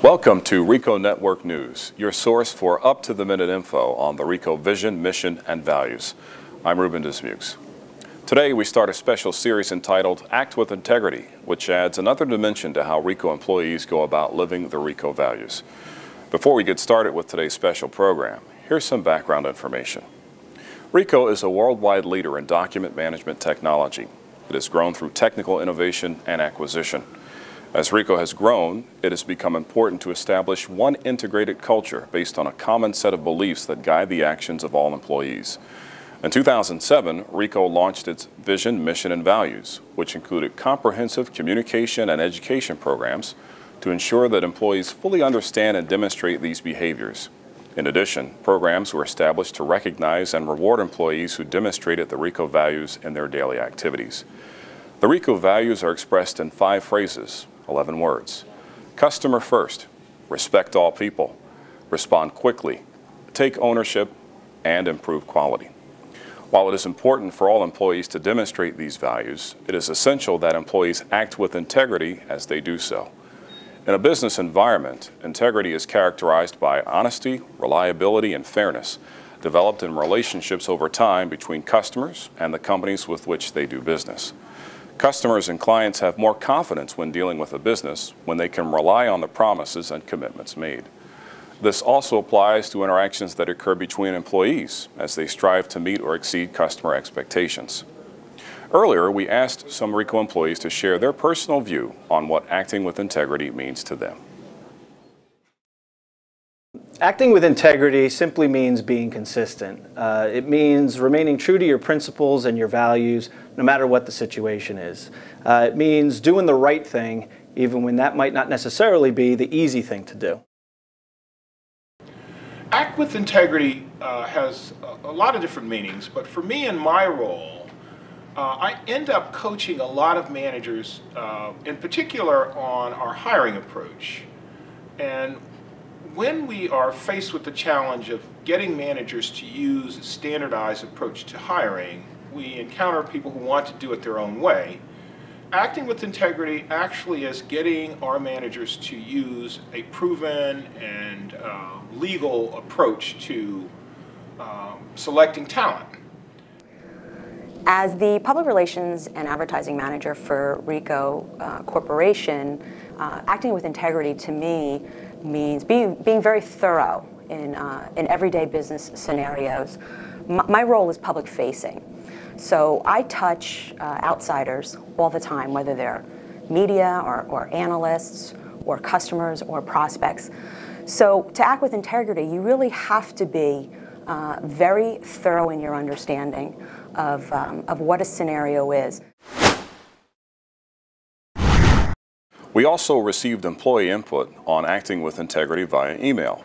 Welcome to Ricoh Network News, your source for up-to-the-minute info on the Ricoh vision, mission, and values. I'm Ruben Dismukes. Today we start a special series entitled Act with Integrity, which adds another dimension to how Ricoh employees go about living the Ricoh values. Before we get started with today's special program, here's some background information. Ricoh is a worldwide leader in document management technology. It has grown through technical innovation and acquisition. As Ricoh has grown, it has become important to establish one integrated culture based on a common set of beliefs that guide the actions of all employees. In 2007, Ricoh launched its vision, mission, and values, which included comprehensive communication and education programs to ensure that employees fully understand and demonstrate these behaviors. In addition, programs were established to recognize and reward employees who demonstrated the Ricoh values in their daily activities. The Ricoh values are expressed in 5 phrases, 11 words. Customer first, respect all people, respond quickly, take ownership, and improve quality. While it is important for all employees to demonstrate these values, it is essential that employees act with integrity as they do so. In a business environment, integrity is characterized by honesty, reliability, and fairness, developed in relationships over time between customers and the companies with which they do business. Customers and clients have more confidence when dealing with a business when they can rely on the promises and commitments made. This also applies to interactions that occur between employees as they strive to meet or exceed customer expectations. Earlier, we asked some Ricoh employees to share their personal view on what acting with integrity means to them. Acting with integrity simply means being consistent. It means remaining true to your principles and your values no matter what the situation is. It means doing the right thing even when that might not necessarily be the easy thing to do. Act with integrity has a lot of different meanings, but for me in my role, I end up coaching a lot of managers, in particular on our hiring approach. And when we are faced with the challenge of getting managers to use a standardized approach to hiring, we encounter people who want to do it their own way. Acting with integrity actually is getting our managers to use a proven and legal approach to selecting talent. As the public relations and advertising manager for Ricoh Corporation, acting with integrity to me means being very thorough in everyday business scenarios. My role is public facing. So I touch outsiders all the time, whether they're media or analysts or customers or prospects. So to act with integrity, you really have to be very thorough in your understanding of what a scenario is. We also received employee input on acting with integrity via email.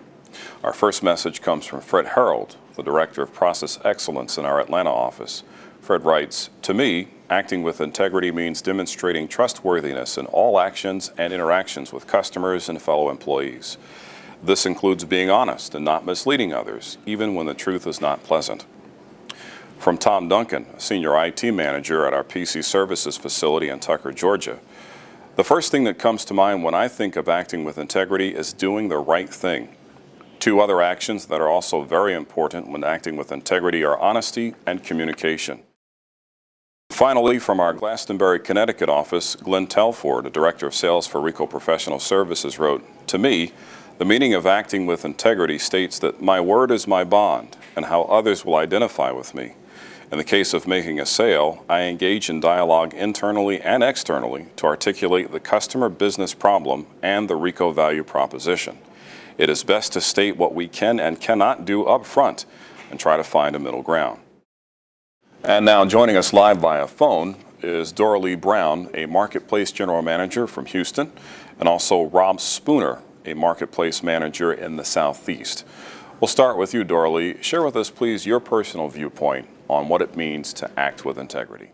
Our first message comes from Fred Harold, the Director of Process Excellence in our Atlanta office. Fred writes, "To me, acting with integrity means demonstrating trustworthiness in all actions and interactions with customers and fellow employees. This includes being honest and not misleading others, even when the truth is not pleasant." From Tom Duncan, a Senior IT Manager at our PC Services facility in Tucker, Georgia. "The first thing that comes to mind when I think of acting with integrity is doing the right thing. 2 other actions that are also very important when acting with integrity are honesty and communication." Finally, from our Glastonbury, Connecticut office, Glenn Telford, a Director of Sales for Ricoh Professional Services, wrote, "To me, the meaning of acting with integrity states that my word is my bond and how others will identify with me. In the case of making a sale, I engage in dialogue internally and externally to articulate the customer business problem and the Ricoh value proposition. It is best to state what we can and cannot do up front and try to find a middle ground." And now joining us live via phone is Doralee Brown, a Marketplace General Manager from Houston, and also Rob Spooner, a Marketplace Manager in the Southeast. We'll start with you, Doralee. Share with us, please, your personal viewpoint on what it means to act with integrity.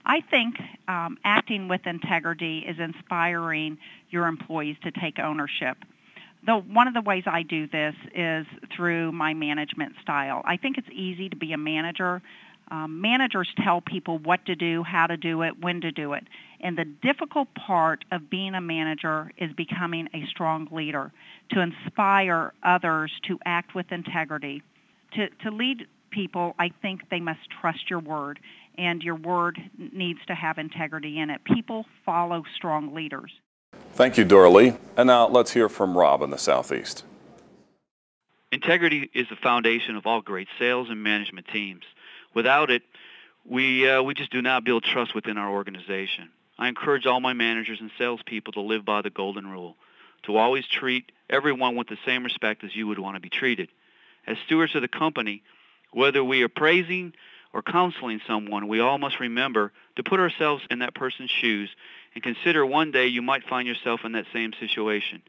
I think acting with integrity is inspiring your employees to take ownership. One of the ways I do this is through my management style. I think it's easy to be a manager Managers tell people what to do, how to do it, when to do it. And the difficult part of being a manager is becoming a strong leader, to inspire others to act with integrity. To lead people, I think they must trust your word, and your word needs to have integrity in it. People follow strong leaders. Thank you, Doralee. And now let's hear from Rob in the Southeast. Integrity is the foundation of all great sales and management teams. Without it, we just do not build trust within our organization. I encourage all my managers and salespeople to live by the golden rule, to always treat everyone with the same respect as you would want to be treated. As stewards of the company, whether we are praising or counseling someone, we all must remember to put ourselves in that person's shoes and consider one day you might find yourself in that same situation.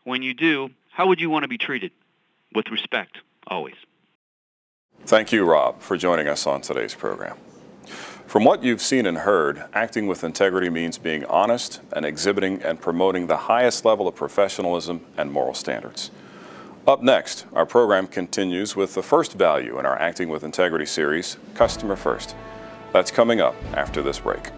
When you do, how would you want to be treated? With respect, always. Thank you, Rob, for joining us on today's program. From what you've seen and heard, acting with integrity means being honest and exhibiting and promoting the highest level of professionalism and moral standards. Up next, our program continues with the first value in our Acting with Integrity series, Customer First. That's coming up after this break.